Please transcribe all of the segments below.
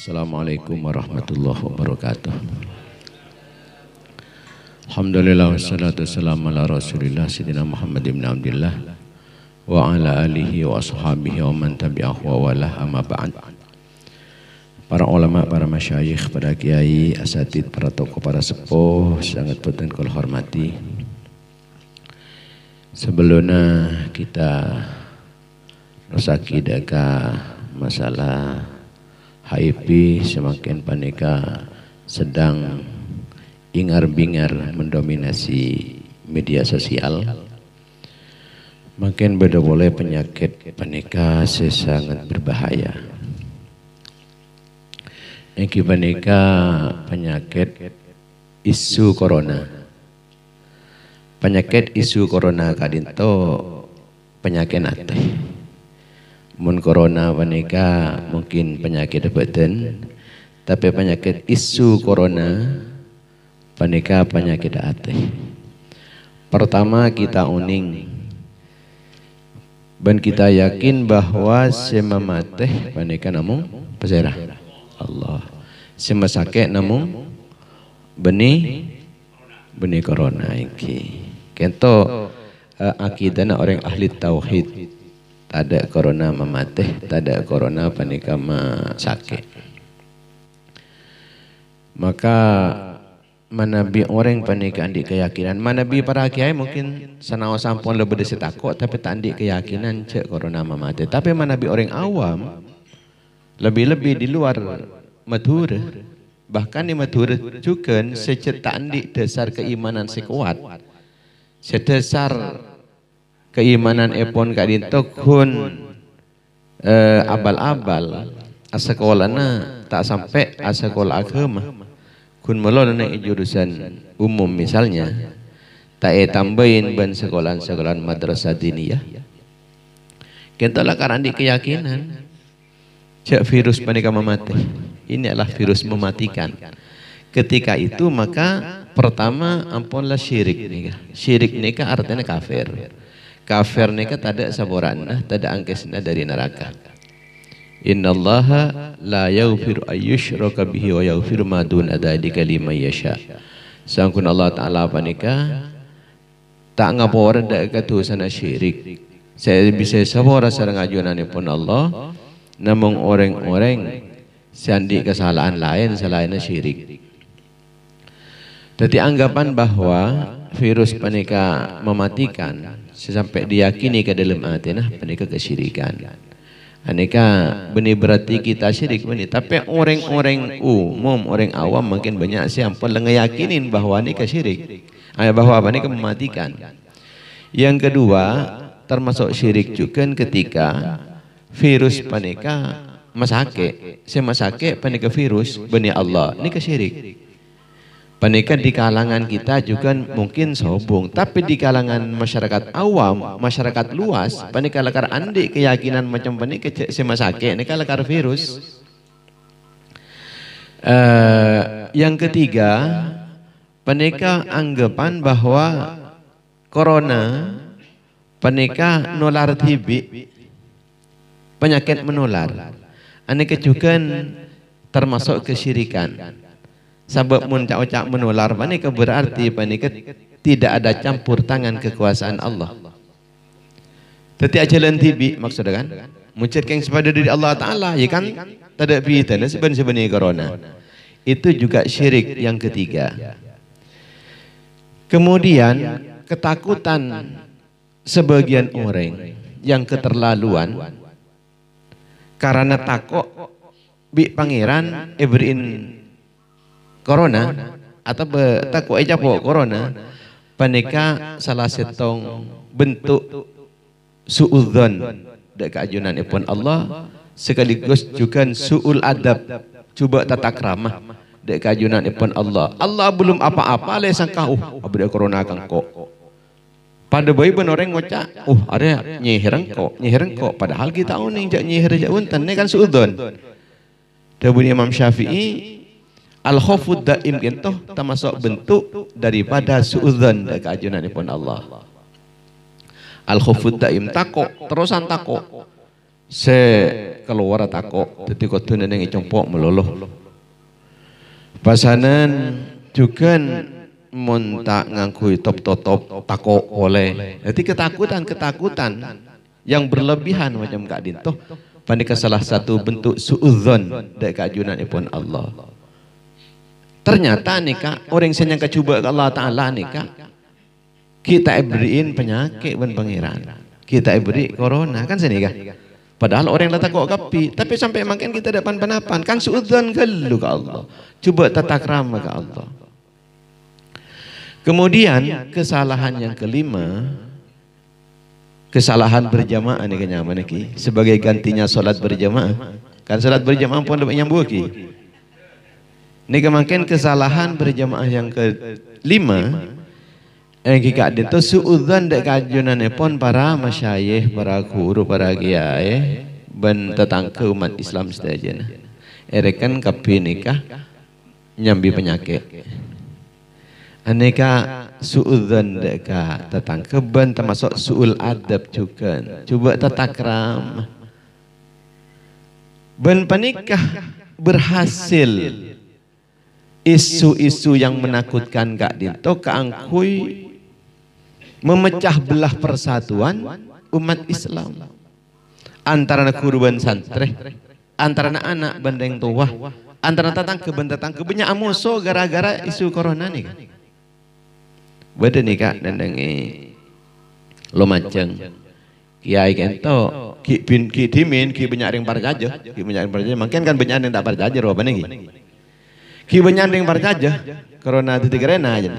Assalamualaikum warahmatullahi wabarakatuh. Alhamdulillah wassalatu wassalamu ala Rasulillah Sayyidina Muhammad ibn Abdullah wa ala alihi wa ashabihi wa man tabi'ahu wa walah, amma ba'd. Para ulama, para masyayikh, para kiai, asatid, para tokoh, para sepuh, sangat penting kul hormati. Sebelumnya kita nosaki deka masalah HIV semakin panika sedang ingar-bingar mendominasi media sosial. Makin beda boleh penyakit panika sangat berbahaya. Iki panika penyakit isu corona. Penyakit isu corona kadinto penyakit nate. Mun corona panika mungkin penyakit badan, tapi penyakit isu corona panika penyakit ate. Pertama kita uning dan kita yakin bahwa semamateh panika namung peserah Allah. Semasake namung benih corona iki. Kento akidana orang ahli tauhid. Tada corona memateh, tada corona panika masake. Maka manabi orang panika andi keyakinan, manabi para kiai mungkin sanau sampun lebih desi takut, tapi tak andi keyakinan cek corona memateh. Tapi manabi orang awam lebih-lebih di luar madhur, bahkan di madhur juga secetak andi dasar keimanan sekuat, sedasar keimanan epon kadintok hun abal-abal asekolana tak sampai asekolah agama kun melon naik jurusan umum misalnya tak tambahin ban sekolah madrasah diniyah kita lah karena di keyakinan cak virus panika memati ini adalah virus mematikan. Ketika itu maka pertama ampunlah syirik nikah artinya kafir. Kafir nikah tada saborana, tada angkesna dari neraka. Innallaha la yaghfiru ayyushraka bihi wa yaghfiru ma duna dzalika liman yasha. Sangkun Allah Taala panika tak ngapora dak katusana syirik. Saya bisa sabora sareng ajuananipun Allah, namung orang-orang sandi kesalahan lain selain syirik. Jadi anggapan bahwa virus panika mematikan sampai diyakini ke dalam hati nah panika kesyirikan. Aneka benih berarti kita syirik benih, tapi orang-orang umum, orang awam mungkin banyak siapa ngeyakinin bahwa ini kesyirik, bahwa panika mematikan. Yang kedua termasuk syirik juga ketika virus panika masake, semasake panika virus benih Allah, ini kesyirik. Panika di kalangan kita juga mungkin sombong, tapi di kalangan masyarakat awam, masyarakat luas, panika lakar andi keyakinan macam panika semasake, nika lakar virus. Yang ketiga, panika anggapan bahwa corona panika nular TB, penyakit menular. Aneka juga termasuk kesyirikan. Sebab muncak-ucak menular panika berarti panika tidak ada campur tangan kekuasaan Allah. Teti ajalan tibi maksudnya kan muncak yang sepada dari Allah Ta'ala ya kan tidak bisa sebenarnya corona. Itu juga syirik yang ketiga. Kemudian ketakutan sebagian orang yang keterlaluan karena takut bi pangeran beriin corona atau takut aja po corona panika salah setong bentuk suudzon dek keajunan ipun Allah sekaligus juga suul adab coba tata kramah dek keajunan ipun Allah. Allah belum apa-apa le sangka abdi corona kang kok pada bayi ben orang ngocak ada nyihereng kok padahal kita uning jak nyiher jak unten ne kan suudzon. Dabun Imam Syafi'i al-khawfud daim kentoh termasuk bentuk daripada suudzon dari keajunanipun Allah. Al-khawfud daim takok, terusan takok. keluar takok dadi kudu nang compok meloloh. Pasanan juga mun tak ngangkui top takok oleh. Jadi ketakutan yang berlebihan macam Kak Dinto panika salah satu bentuk suudzon dek kajunanipun Allah. Ternyata nih Kak, orang yang kecuba ke Allah Ta'ala nih Kak, kita beriin penyakit dan pangeran. Kita beri corona kan sini Kak. Padahal orang yang takut kapi, tapi sampai makin kita depan penapan kan suudzon gelu ke Allah. Coba tata krama ke Allah. Kemudian kesalahan yang kelima, kesalahan berjamaah nih kenyaman ki sebagai gantinya sholat berjamaah. Kan sholat berjamaah pun lebih nyambung ki. Ini kemakin kesalahan berjamaah yang kelima yang kita itu suudzon dek kajunan pun para masyayikh, para guru, para kiai ben tetangga umat Islam sedaya. Erekan kapi nikah nyambi penyakit. Aneka suudzon dek tetangga ben termasuk suul adab juga. Coba tata krama. Ben panikah berhasil isu-isu yang menakutkan Kak Dinto keangkui memecah belah persatuan umat Islam antara kurban santri, antara anak bandeng tua, antara tetangga banyak amoso gara-gara isu corona nih kan. Beda nih Kak dandangi lo maceng kiai kento ki dimin ki banyak yang parjaja, makin kan banyak yang tak parjaja roh apa nih ki banyak yang parjaja corona itu tigerena aja.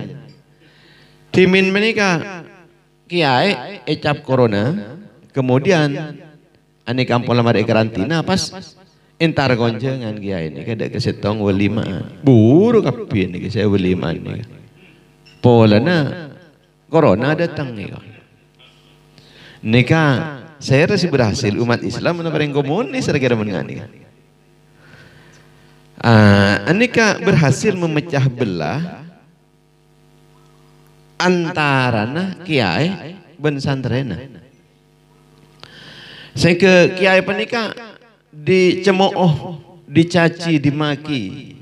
Timin menikah kiai ecap corona, kemudian ane kampung lamar karantina pas entar gonjengan kiai ini kada kesetong walimaan. Buru kapi ini saya walimaan ini. Polana corona datang nih. Nika saya rasa berhasil umat Islam menawarkan komunis seragam mengani. Anika berhasil memecah belah antara kiai ben santrena. Saya ke kiai penika dicemooh, dicaci, dimaki.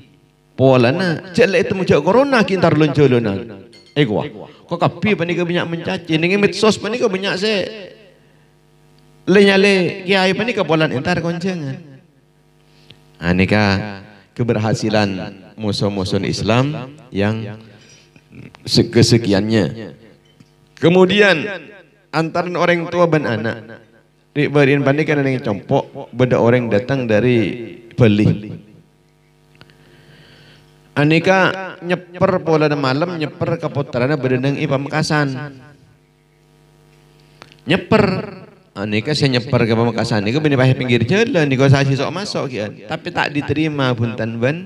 Polana jelek itu muncul corona kintar loncolonan. Gua kok kapi penika banyak mencaci, ning medsos penika banyak saya lenyale kiai penika polan entar koncengan. Anika keberhasilan musuh-musuh Islam yang kesekiannya. Kemudian antara orang tua dan anak diberiin pandikan yang compok beda orang datang dari Bali. Aneka nyeper pola malam nyeper kaputarannya berenang i Pamekasan. Nyeper aneka saya nyeper ke Pamekasan ini benih pahit pinggir jalan negosiasi sok masuk kian tapi tak diterima buntan ban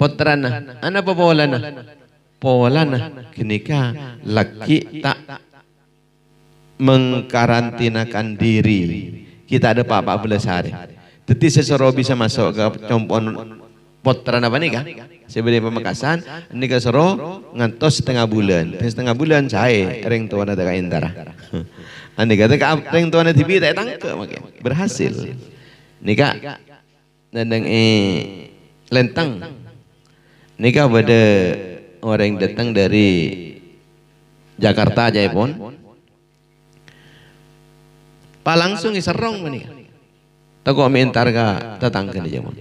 potrana anak apa polana kenika laki tak mengkarantinakan diri kita ada apa 14 hari jadi sesero bisa masuk ke compon potran apa nih kan sebenarnya Pamekasan ini ke sero ngantos setengah bulan saya ring tuan ada kain darah ane kata ring tuan ada TV tak tangke makin berhasil nika nandang lentang nika pada orang yang datang dari Jakarta aja pun pak langsung iserong menikah tak kok mentar ka tetangga di jaman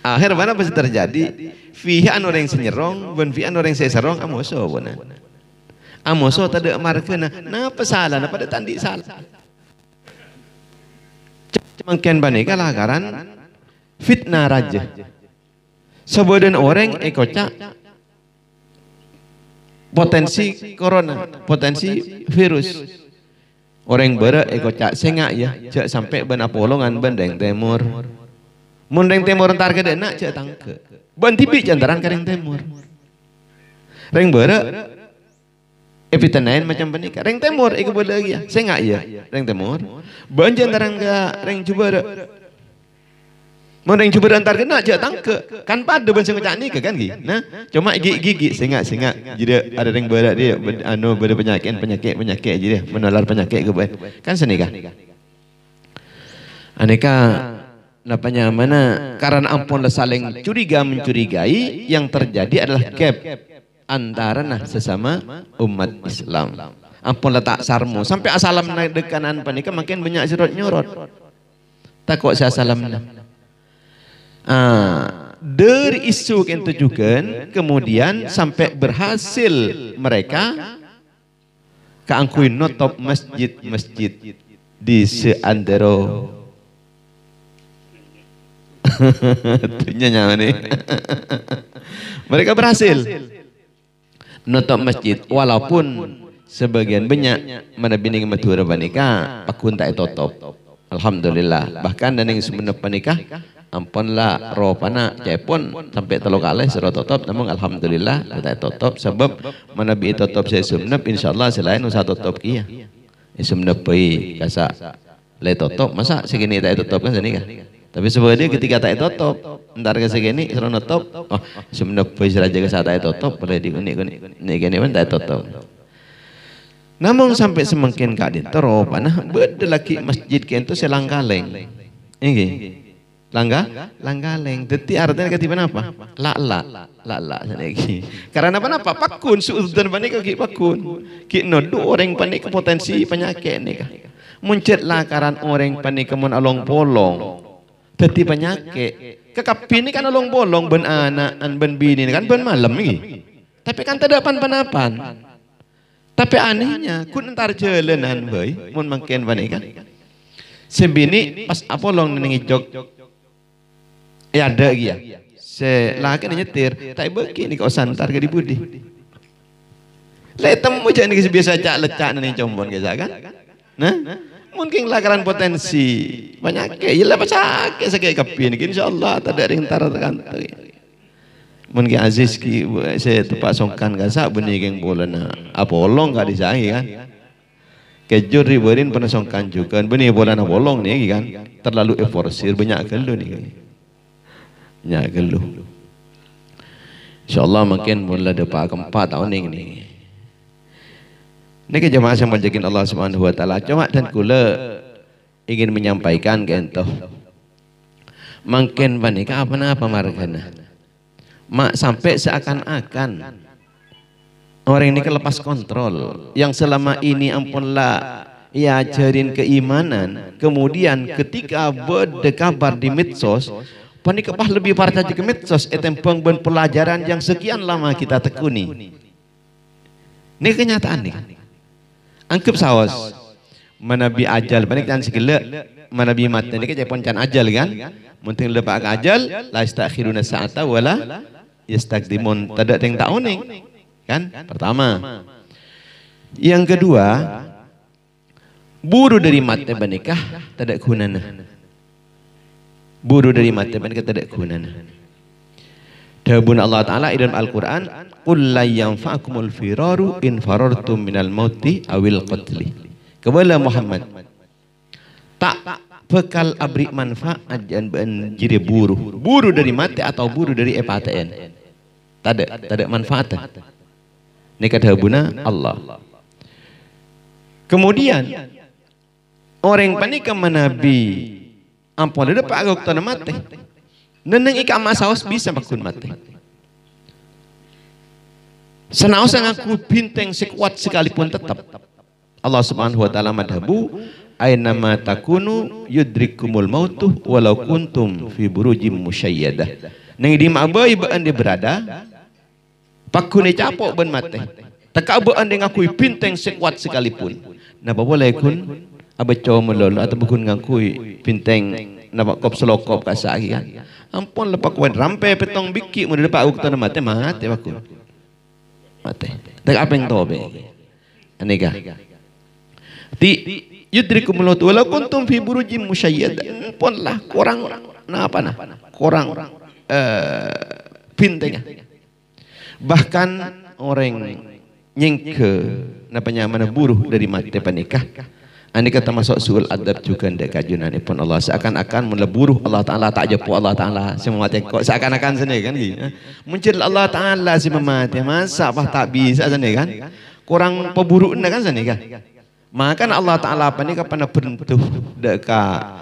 akhir mana pasti terjadi fihan orang yang senyerong ben fihan orang yang saya serong amoso bonan amoso tadi markena napa salah napa ada tandi salah mungkin banika lagaran fitnah raja sebadan orang ekocak potensi corona, potensi virus. Orang bara ekocak sengak ya, cak sampai ben apolongan bendeng timur. Mundeng timur entar gede nak cak tangke. Ben tibi jantaran kering timur. Reng bara epitenain macam benika. Reng timur iku boleh lagi ya, sengak ya. Reng timur. Ben jantaran ke reng jubara. Mending coba antar kena aja tangke kan pada ben sing ngecak nikah kan gi. Nah, cuma gigi singak jadi ada yang berat dia anu pada penyakit jadi menular penyakit ke kan senikah. Aneka napanya mana karena ampunlah saling curiga mencurigai, yang terjadi adalah gap antara sesama umat Islam. Ampunlah tak sarmu sampai asalam naik dekanan panika makin banyak sirot nyorot. Takut saya salam. Dari isu yang tujukan kemudian sampai berhasil mereka keangkui notop masjid-masjid di seantero nyawa nih. Mereka berhasil notop masjid walaupun sebagian banyak mana bining matura panika pakun tak totop. Alhamdulillah, bahkan dan yang sebenarnya panika ampunlah roh pana cepon sampai telo kalih sira totop, namun alhamdulillah tak totop sebab mana bi totop saya sebenarnya insyaallah selain usah totop kia. Sebenarnya pai kasa le totop masa segini tak totop kan sini kan. Tapi sebenarnya ketika tak totop entar ke segini sira notop, oh sebenarnya pai sira jaga sa tak totop boleh digunik-gunik nek gini pun tak totop. Namun sampai semakin kadin tero panah bedelaki masjid kento selangkaleng. Ini langgaleng. Deti artinya ketiban apa? La lagi. Karena apa? Pakun suudan panik ki pakun. Ki nodo orang panik potensi penyakit nih kah. Muncatlah karan orang panik kemun along polong. Deti penyakit. Kekapi ini kan along polong ben anak ben bini kan ben malam ini. Tapi kan tidak pan-panapan. Tapi anehnya, kun entar jalanan boy, mun mangken panik kan. Sebini pas apolong nengijok ya ada gitu ya. Selaki nyetir, tak bagi ni kau santar ke di budi. Letem aja ni biasa cak lecak neng combon kita kan. Nah, mungkin lakaran potensi banyak ke, ya lepas sakit sakit kapi ni, insyaallah tak ada yang tar kantor. Mungkin Aziz ki saya tepat songkan gasak benih geng bola na apolong gak disahi kan. Kejur riberin pernah songkan juga benih bola na bolong nih kan. Terlalu eforsir banyak gelu nih kan. Banyak gelu. Insyaallah makin mula depan keempat tahun ini. Ini ke jemaah yang menjakin Allah Subhanahu wa taala. Cuma dan kula ingin menyampaikan gentoh. Makin panika apa margana. Mak sampai seakan-akan orang ini kelepas kontrol yang selama ini ampunlah ya ajarin keimanan, kemudian ketika berdekabar di medsos panik kepah lebih parah ke medsos etempeng ben pelajaran yang sekian lama kita tekuni. Ini kenyataan nih. Angkep sawas manabi ajal panik dan segala manabi mati ini kan poncan ajal kan. Mungkin lepas ajal la istakhiruna sa'ata wala yastakdimun, tidak ada yang tak unik kan. Pertama, yang kedua, buru dari mati menikah tidak gunana. Buru dari mati menikah tidak gunana. Dawuh Allah Taala dalam Al-Quran, qul la yanfa'akumul firaru in farartum minal mauti awil qatli. Kepada Muhammad, tak bekal abri manfaat dan menjadi buru dari mati atau buru dari EPATN. Tak ada manfaat. Ini kata buna Allah. Kemudian orang panik manabi ampun ada pak agak tanah mati. Neneng ika masawas bisa pakun mati. Senaos aku bintang sekuat sekalipun tetap. Allah Subhanahu wa taala madhabu aynama takunu yudrikumul mautu walau kuntum fi burujim musyayyadah. Nang di mabai baan dia berada pakune capok ben mate. Teka baan dia ngakui pinteng sekuat sekalipun. Napa boleh kun abeco melolo atau bukun ngakui pinteng napa kop selokop kasaki kan. Ampun lepak kuat rampe petong biki mun depak aku tanah mate pakun. Mate. Tak apa yang tobe. Aneka. Ti yudrikumul maut walau kuntum fi burujim musyayyadah. Pun lah kurang kurang pintengnya. Bahkan orang nyengke napanya mana buruh dari mati panikah. Ini kata masuk suul adab juga ndak kajunan pun Allah seakan-akan mula buruh Allah Taala tak jepu Allah Taala semua mati kok seakan-akan sini kan muncul Allah Taala si mati masa apa tak bisa sini kan kurang peburu kan sini kan. Maka Allah Ta'ala apa ni kapan bentuk deka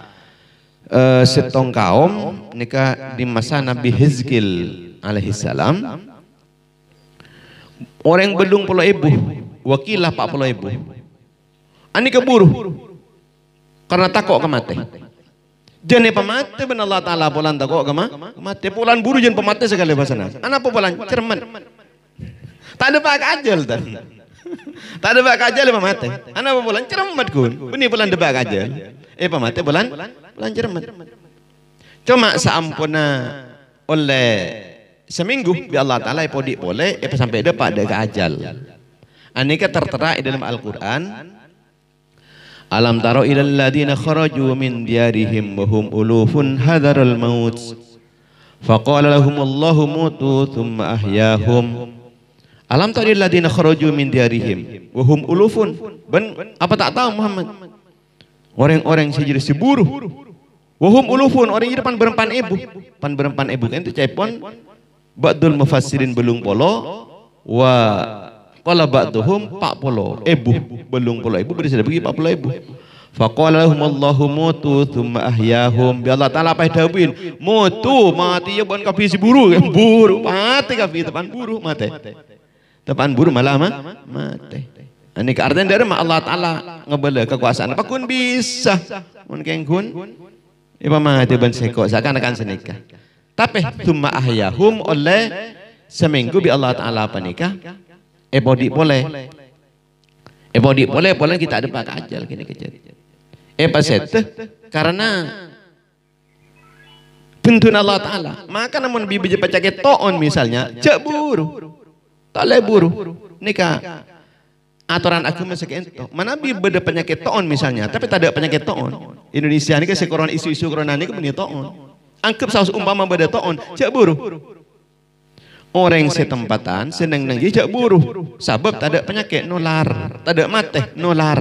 setong kaum nika di masa Nabi Hizkil alaihi salam orang belum 10.000 wakilah 40.000 ani keburu karena takut kemati jane pemate ben Allah taala pulan takut kemati pulan buru jen pemate sekali bahasana ana apa pulan cermat tak ada pak ajal tan tak ada pak ajal pemate ana apa pulan cermat kun beni pulan debak ajal pemate pulan cermat cuma saampuna oleh seminggu bi Allah taala podi boleh sampai dapat dekat ajal anika tertera di dalam Al-Qur'an alam taro ilal ladina kharaju min diyarihim wa hum ulufun hadaral maut faqala lahumullahu mutu thumma ahyahum alam taro ilal ladina kharaju min diyarihim wa hum ulufun apa tak tahu Muhammad orang-orang sejenis seburu wa hum ulufun orang di depan berempan ibu itu cepon ba'dul mufassirin belum polo wa qala ba'duhum 40 belum polo ibu sudah bagi 40.000 faqala lahumullahu mutu thumma ahyahum bi Allah taala apa dawin mutu mati ya bon kafi si buru mati kafi depan buru mati depan buru malah mati ini artinya dari Allah taala ngebela kekuasaan apa kun bisa mun kengkun iba mati ben seko seakan-akan senikah tapi thumma ahyahum oleh seminggu bi Allah taala apa nikah bodi boleh kita ada pak ajal kini kejadian paset karena tuntun Allah taala maka namun bibi pacake toon misalnya cak buru tak le buru nikah aturan agama sekento mana bi beda penyakit toon misalnya tapi tak ada penyakit toon Indonesia ini kan sekoron isu-isu corona ini kemudian toon angkep saus umpama beda toon cak buru orang setempatan seneng nang jejak buruh sabab tak ada penyakit nular tak ada mate nular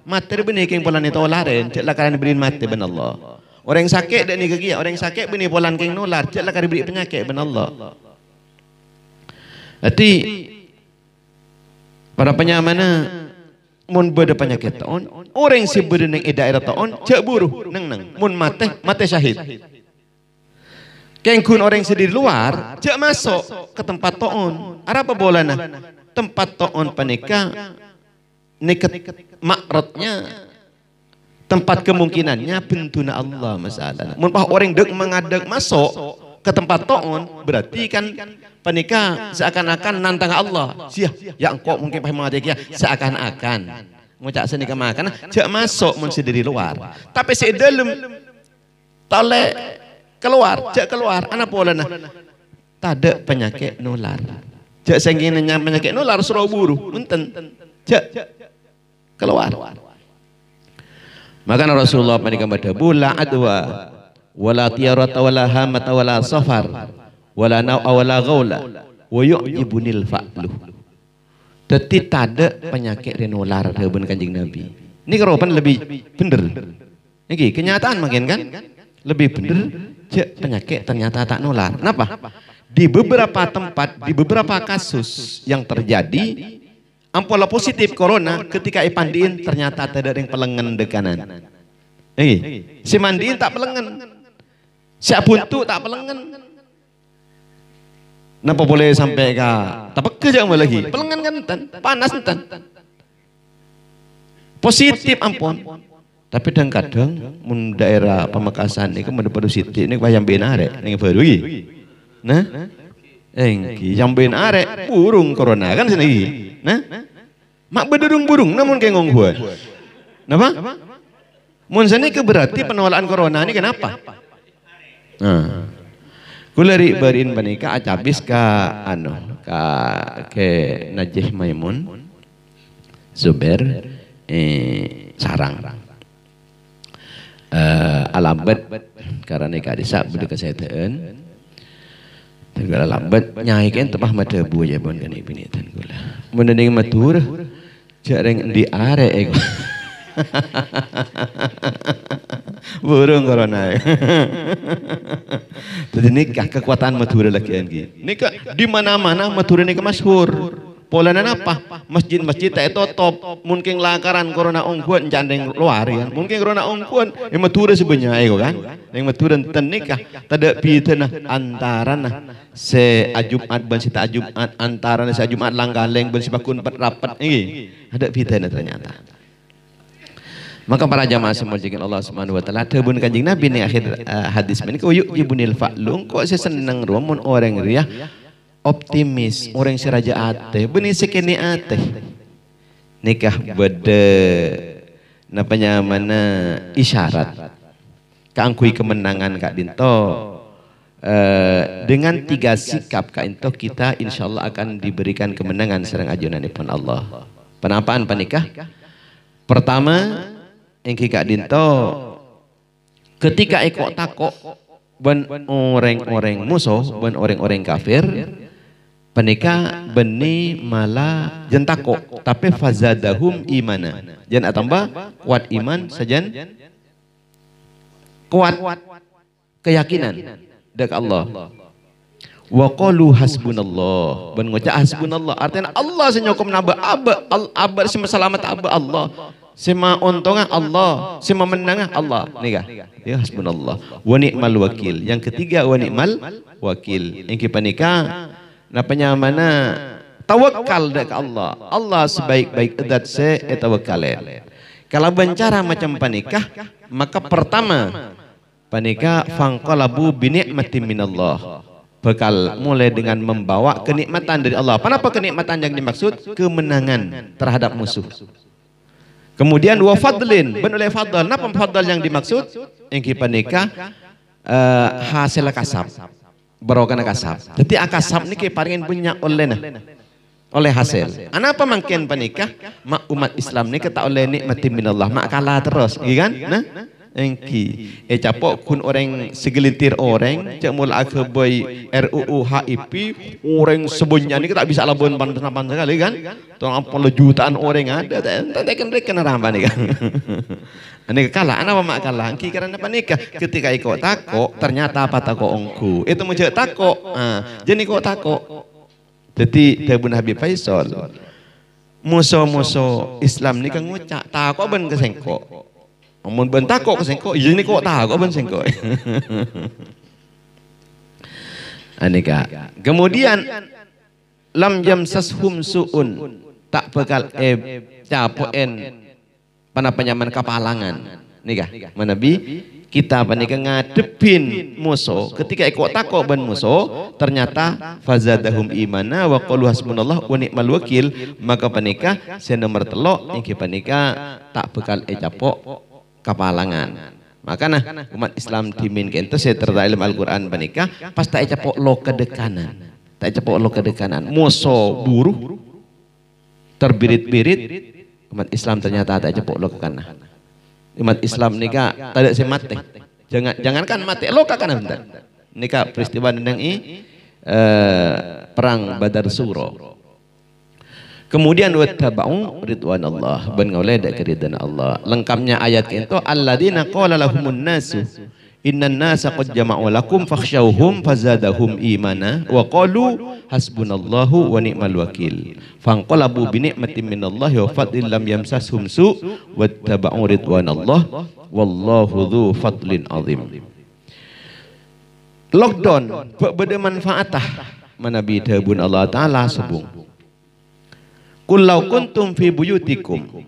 mate benih keng polan itu laren cek lakaran beri mate ben Allah orang sakit dak ni kegia orang sakit benih polan keng nular cek lakaran beri penyakit ben Allah hati para penyamana mun beda penyakit taon orang si beri nang daerah taon cek buruh nang mun mate syahid kengkun orang sedih luar, jak masuk ke tempat toon. Apa boleh nah? Tempat toon panika, niket makrotnya, tempat kemungkinannya bentuna Allah masalah. Mumpah orang dek mengadek masuk ke tempat toon, berarti kan panika seakan-akan nantang Allah. Sia, yang kok mungkin paham mengadek ya seakan-akan. Ngucap senika makan, jak masuk mun sedih luar. Tapi si dalam tole keluar, jak keluar, anak pola nah, tak ada penyakit nular, jak sengginanya penyakit nular suruh buru, enten, jak keluar. Maka Rasulullah panika berdabu la adwa, wala tiyarata wala hamata wala safar, wala naw wala gaula, wa yu'jibunil fa'lu. Tetapi tak ada penyakit nular dengan kanjeng Nabi. Ini keropan lebih bener, ini kenyataan makin kan, lebih bener. Penyakit ternyata tak nular. Kenapa? Di beberapa tempat, di beberapa kasus yang terjadi, ampola positif corona ketika ipandiin ternyata tidak ada yang pelengan dekanan. Si mandiin tak pelengan, si buntu tak pelengan. Napa boleh sampai ke tak kerja lagi? Pelengan kan enten, panas enten. Positif ampun. Tapi kadang mun daerah Pamekasan ini kemudian positif ini yang benare yang baru nah yang benare burung corona kan sini nah mak bedurung-burung namun kayak ngong gua kenapa mun sini berarti penolakan corona ini kenapa nah kulari berin banika acabis ka ke Najih Maimun Zubair sarang alambat karena nikah desa beda kesehatan tegala lambat nyai kan temah mata bu ya bon kan ibini tan gula menending matur jareng di are burung corona jadi nikah kekuatan matur lagi nikah di mana-mana matur nikah masyhur Polana apa? Masjid-masjid tak tutup. Mungkin lakaran corona ongkuan jandeng luar ya. Mungkin corona ongkuan yang matura sebenarnya kan. Yang matura tenikah tada pitana antarana se Jumat ban sita Jumat antarana se Jumat langgaleng ban sibakun rapat ini. Ada pitana ternyata. Maka para jamaah semua jika Allah Subhanahu wa taala tebun kanjing Nabi ni akhir hadis ini ko yujibunil fa'lung kok saya senang rumun orang riah optimis orang seraja ate benih sekini ate nikah bede napanya mana isyarat kaangkui kemenangan Kak Dinto dengan 3 sikap Kak Dinto kita insyaallah akan diberikan kemenangan serang ajunanipun Allah. Penapaan panikah? Pertama engki Kak Dinto ketika ekok takok ben orang-orang musuh ben orang-orang kafir panika beni malah jentako tapi fazadahum imana jan atamba kuat iman sajan kuat keyakinan dak Allah wa qalu hasbunallah ben ngoca hasbunallah artinya Allah senyokom naba aba selamat aba Allah sema untungah Allah, sema menangah Allah. Nikah. Ya hasbunallah. Wa ni'mal wakil. Yang ketiga wa ni'mal wakil. Yang panika napanya mana tawakal dekat Allah. Allah sebaik-baik zat se tawakkalen. Kalau bencara macam panikah, maka pertama panika fangqalabu bi ni'matin minallah. Bekal mulai dengan membawa kenikmatan dari Allah. Kenapa kenikmatan yang dimaksud? Kemenangan terhadap musuh. Kemudian wa fadlin, ben oleh fadl. Napa fadl yang dimaksud? Engki panika hasil kasab. Barokana kasab. Jadi akasab niki paringin punya oleh hasil. Anapa mangken panika? Mak umat Islam ni kata oleh nikmatin minallah, mak kalah terus, kan? Nah, engki capok kun orang segelintir orang cak mula akhboy RUU HIP orang sebenarnya ni tak bisa labun pan-pan sekali kan tong apa jutaan orang ada tak kena ramba ni kan ini kalah apa mak kalah engki karena apa nikah ketika ikut takok ternyata apa takok ongku itu mujak takok jadi kok takok jadi Tebun Habib Faisal musuh-musuh Islam ni kan ngucak takok ben kesengkok amun bentak kok kesengkok, ini kok tahu kok ben sengkok. Anika. Kemudian lam jamsashum suun tak bekal capoen panyaman kapalangan. Nikah. Manabi kita panika ngadepin musuh ketika ikut takok ben musuh ternyata fazadahum imana wa qalu hasbunallah wa ni'mal wakil maka panika sen nomor 3 iki panika tak bekal capok kapalangan. Makanya umat Islam dimin kento saya terdalam Al-Quran panika pas tak capok lo kedekanan. Tak capok lo kedekanan. Musuh buruh terbirit-birit umat Islam ternyata tak capok lo kekanan. Umat Islam nika tidak semate. Jangankan mati lo kekanan bentar. Nika peristiwa nendang perang Badar Suro. Kemudian wattaba'u ridwanallah ben ngoleh dak keridaan Allah. Lengkapnya ayat itu alladzina qala lahumun nasu innan nasa qad jama'u lakum fakhshawhum fazadahum imana wa qalu hasbunallahu wa ni'mal wakil. Fanqalabu bi ni'matin minallahi wa fadlin lam yamsashum su wattaba'u ridwanallah wallahu dzu fadlin azim. Lockdown bermanfaatah manabi tabun Allah taala sebung. Kullau kuntum fi buyutikum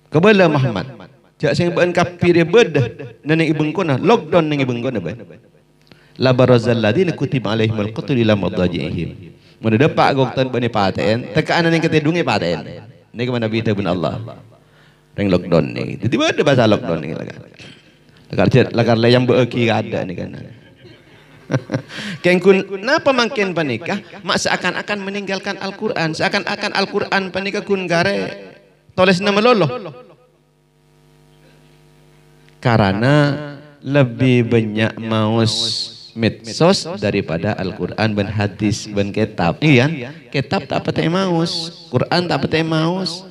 kebala Muhammad jak sing ben kafir bedah nenek ibeng kona lockdown neng ibeng kona ben la barazal ladina kutiba alaihimul qatl ila madajihim mun depak goktan bani paten tekaan ning ketedunge paten nek nabi tabun Allah reng lockdown ni tiba ada bahasa lockdown ni lagar layang beeki ada ni kan Kengkun napa mangken panikah mak seakan-akan meninggalkan Al-Quran seakan-akan Al-Quran panikah kun gare tulis nama loloh karena lebih banyak maus medsos daripada Al-Quran dan hadis dan kitab iya kitab tak pakai maus Quran tak pakai maus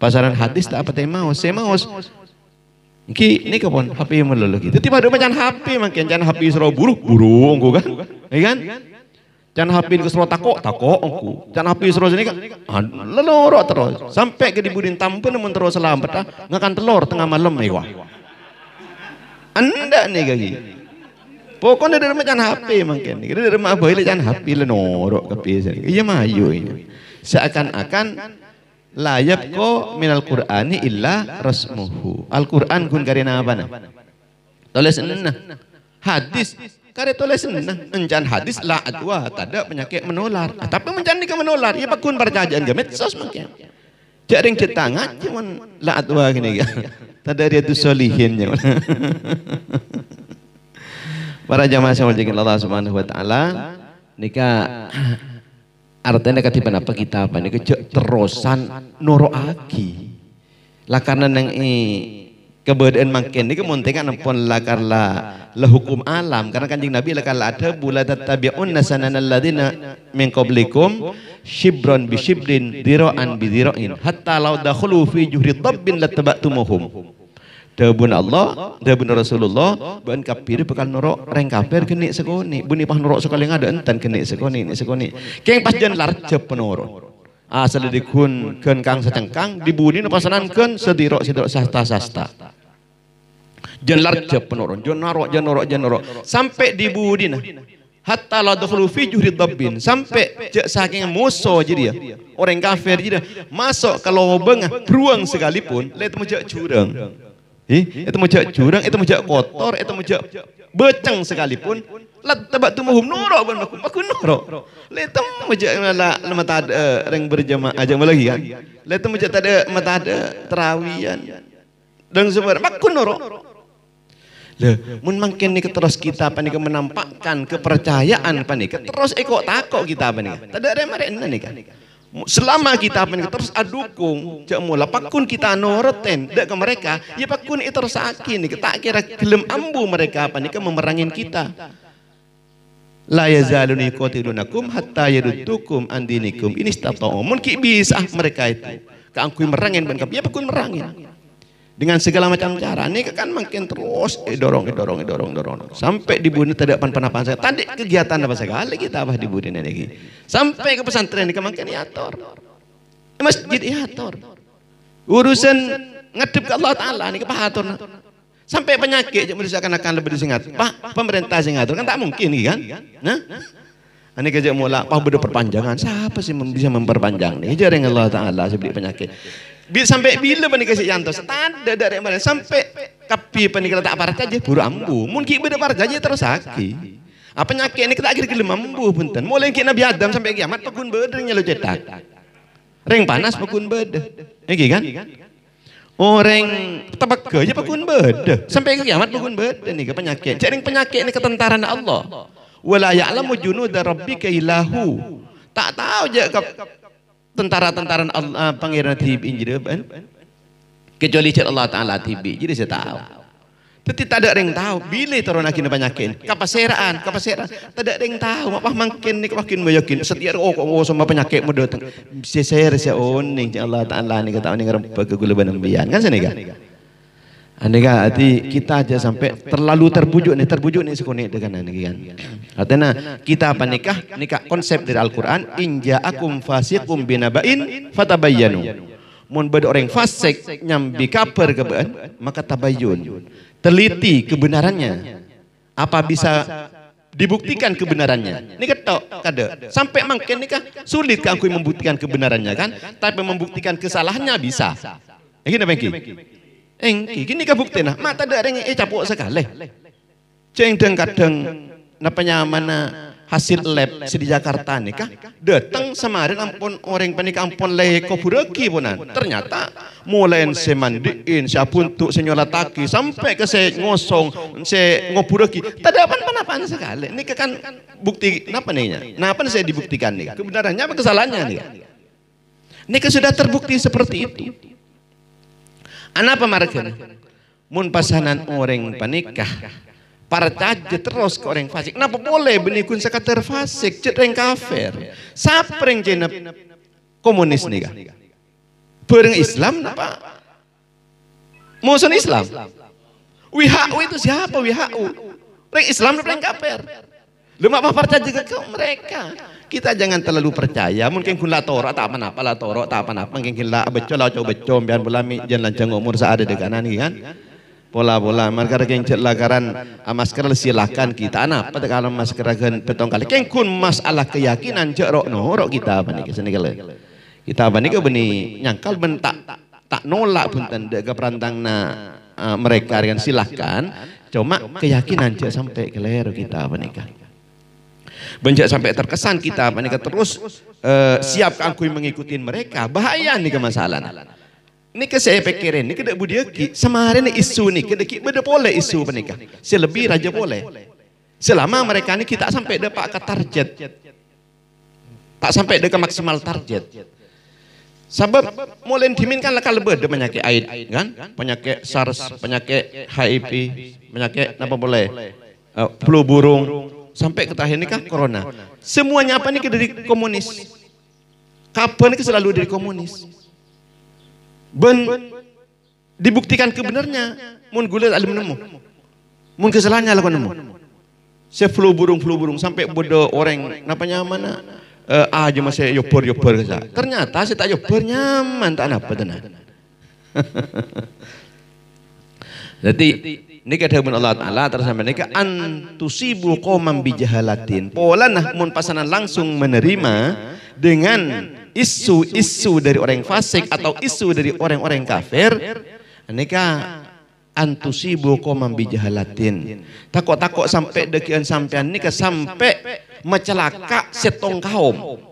pasaran hadis tak pakai maus saya maus Ki ini kapon HP melulu gitu. Tiba ada macam HP makin jangan HP suruh buru ongko kan, kan? Jangan hapi ke suruh takok aku. Jangan hapi suruh sini kan. Leloro terus. Sampai ke dibudin tampun namun terus selamat. Ngakan telur tengah malam mewah. Anda nih kaki. Pokoknya dari rumah jangan hapi mungkin. Dari rumah boleh jangan hapi lenoro kapi. Iya mayu ini. Seakan-akan layab ko minal Qur'ani illa rasmuhu. Al-Qur'an kun karena apa nah? Tulis nah. Hadis kare tulis nah. Encan hadis la adwa tada penyakit menular. Tapi mencan ni menular. Ya pakun percayaan ke medsos mungkin. Jaring cetangan cuman la adwa gini kan. Tada dia tu solihin. Para jamaah sekalian Allah Subhanahu wa taala nika artinya katiban apa kita apa nika terusan noroaki. Lah karena nang keberadaan makin ini kemuntingan ampun lakarlah hukum alam karena kanjeng Nabi lakal ada bula tattabi'un nasanana alladziina min qablikum shibran bi shibrin dira'an bi dira'in hatta law dakhulu fi juhri dabbin lattaba'tumuhum. Dawuh Allah, dawuh Rasulullah, ban kafir bakal norok reng kafir kene sekoni. Buni pah norok sekali ngada enten kene sekoni ini sekoni. Keng pas jan larjep penoro. Asal dikun ken kang secengkang dibuni pasanankeun sedirok sasta-sasta. Jan larjep penoro, jan norok sampai dibudi nah. Hatta la dakhulu fi juhri dabbin sampai saking musuh jadi ya. Orang kafir jadi masuk ke lubang beruang sekalipun, lihat mejak curang. Itu mejak jurang, itu mejak kotor, itu mejak beceng sekalipun lattabak tumuhum nurok ban aku nurok. Letem mejak mata ada reng berjamaah aja lagi kan. Letem mejak ada mata ada terawian. Dan sebar aku nurok. Lah mun mangken nih terus kita apa nih menampakkan kepercayaan apa nih terus ekok takok kita apa nih. Tada remare nih kan. Selama kita terus adukung cak mula pakun kita noreten dak ke mereka ya pakun itu tersaki nih tak kira gelem ambu mereka apa nih memerangin kita la yazaluni qatilunakum hatta yaduttukum andinikum ini istata'u mungkin bisa mereka itu keangkui merangin ban ya pakun merangin dengan segala macam cara ini kan makin terus dorong sampai dibunuh tidak pan-pan saya tadi kegiatan apa sekali kita apa dibunuh ini sampai ke pesantren ini makin diatur masjid diatur urusan ngadep ke Allah Ta'ala ini kepahatur sampai penyakit akan lebih disingat pak pemerintah sing ngatur kan tak mungkin kan nah ini kerja mula pak beda perpanjangan siapa sih bisa memperpanjang nih jaring Allah Ta'ala sebeli penyakit sampai bila panik kasih yantos tanda dari mana sampai kapi panik tak parah aja buru ambu mungkin beda parah aja terus sakit apa penyakit ini kita akhir gelem ambu punten mulai kita Nabi Adam sampai kiamat pakun bedenya lo cetak ring panas pakun beda iki kan orang tabak aja pakun beda sampai kiamat pakun beda nih ke penyakit jadi penyakit ini ketentaran Allah wala ya'lamu junuda rabbika illahu tak tahu aja tentara-tentara pangeran tibi jadi kecuali Allah Ta'ala tibi jadi saya tahu tapi tak ada yang tahu bila turun akhirnya penyakit kapaseraan tak ada yang tahu apa makin yakin setiap sama penyakit muda saya oning Allah Ta'ala ni kata ni ngerempa kegulaban ambian kan sana kan andai hati kita aja sampai terlalu terbujuk nih sekoni dengan ini kan. Artinya kita apa nikah konsep dari Al-Qur'an inja'akum fasiqum binaba'in fatabayyanu. Mun beda orang fasik nyambi kabar kebaan maka tabayyun. Teliti kebenarannya. Apa bisa dibuktikan kebenarannya. Ini ketok kada. Sampai mungkin nikah sulit kan aku membuktikan kebenarannya kan, tapi membuktikan kesalahannya bisa. Ini apa yang gini kabukti nah mata ada yang capuk sekali ceng kadang napanya mana hasil lab di Jakarta nih kah datang semarin ampun orang panik ampun leko bureki punan ternyata mulai semandiin siapuntuk senyolataki sampai ke se ngosong se ngobureki tak ada apa-apa sekali ini kan bukti napa nih napa saya dibuktikan nih kebenarannya apa kesalahannya nih ini sudah terbukti seperti itu. Anapa mereka? Mun pasanan orang panikah, parcaje terus ke orang fasik. Napa boleh benikun sekadar fasik, cereng kafir. Sapreng jenap komunis nih kan? Bareng Islam napa? Musuh Islam. WHO itu siapa WHO? Orang Islam orang kafir. Lu mak percaya juga ke mereka. Kita jangan terlalu percaya. Mungkin kun la toro tak apa-apa la toro tak apa-apa. Mungkin la beco la coba beco biar bulami jangan lancang umur saat ada kanan kan. Pola-pola markar keng lakaran masker silakan kita apa kalau masker kan petong kali keng kun masalah keyakinan cek rok no rok kita apa nih kesini kali. Kita apa nih ke beni nyangkal bentak tak nolak pun tanda ke perantang mereka dengan silahkan. Cuma keyakinan cek sampai keleru kita apa nih kan. Benjak sampai terkesan kita mereka terus siap angkui mengikuti mereka, bahaya nih ke masalah. Ini ke saya pikirin, ini kedek budiaki sama hari ini isu nih kedek beda boleh isu menikah, selebih raja boleh. Selama mereka ini kita sampai dapat ke target, tak sampai ke maksimal target. Sebab mulai diminkan lah kalau beda penyakit AIDS kan, penyakit SARS, penyakit HIV, penyakit apa boleh, flu burung. Sampai ke tahun ini kah corona. Semuanya apa nih dari komunis. Kapan ini selalu dari komunis. Dibuktikan kebenarnya. Mun gula alim nemu. Mun kesalahannya lakukan nemu. Flu burung sampai bodoh orang napanya mana aja masih yopor kesa. Ternyata saya tak yopor nyaman tak apa tenan. Jadi ini kata Allah Ta'ala terus sampai ini antusibu qauman bijahalatin. Pola nah mun pasanan langsung menerima dengan isu-isu dari orang fasik atau isu dari orang-orang kafir. Ini antusibu qauman bijahalatin. Takut-takut sampai dekian sampean ini sampai mencelaka setong kaum.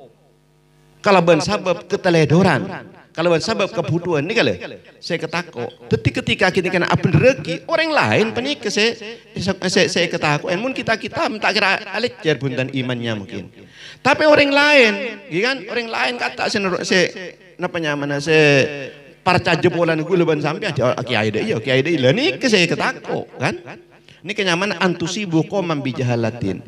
Kalau ben sabab keteledoran. Kalau sebab kebutuhan ini kali saya ketakut. Ketika kita kena apa rezeki orang lain penik saya ketakut. Mungkin kita tak kira alecer buntan imannya mungkin. Tapi orang lain, kan orang lain kata saya napanya mana saya parca jebolan gue leban sampai kiai deh lah ni saya ketakut kan. Ini kenyaman antusibu qauman bijahalatin.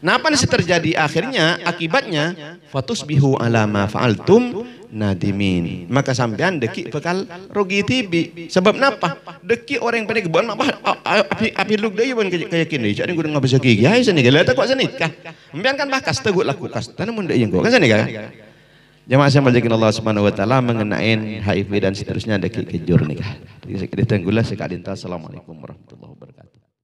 Nah apa yang terjadi akhirnya akibatnya fatusbihu ala ma fa'altum nadimin. Maka sampean deki bakal rugi tibi. Sebab napa? Deki orang pada kebon apa api lug deui ban kayakin deui. Jadi kudu ngabisa gigi ai seni gala tak kok seni kah. Sampean kan bakas tegut laku kas. Namun deui engko kan seni kan. Jamaah yang dimuliakan Allah Subhanahu wa taala mengenai HIV dan seterusnya deki kejur nikah. Jadi saya kira tenggula sekali. Assalamualaikum warahmatullahi wabarakatuh.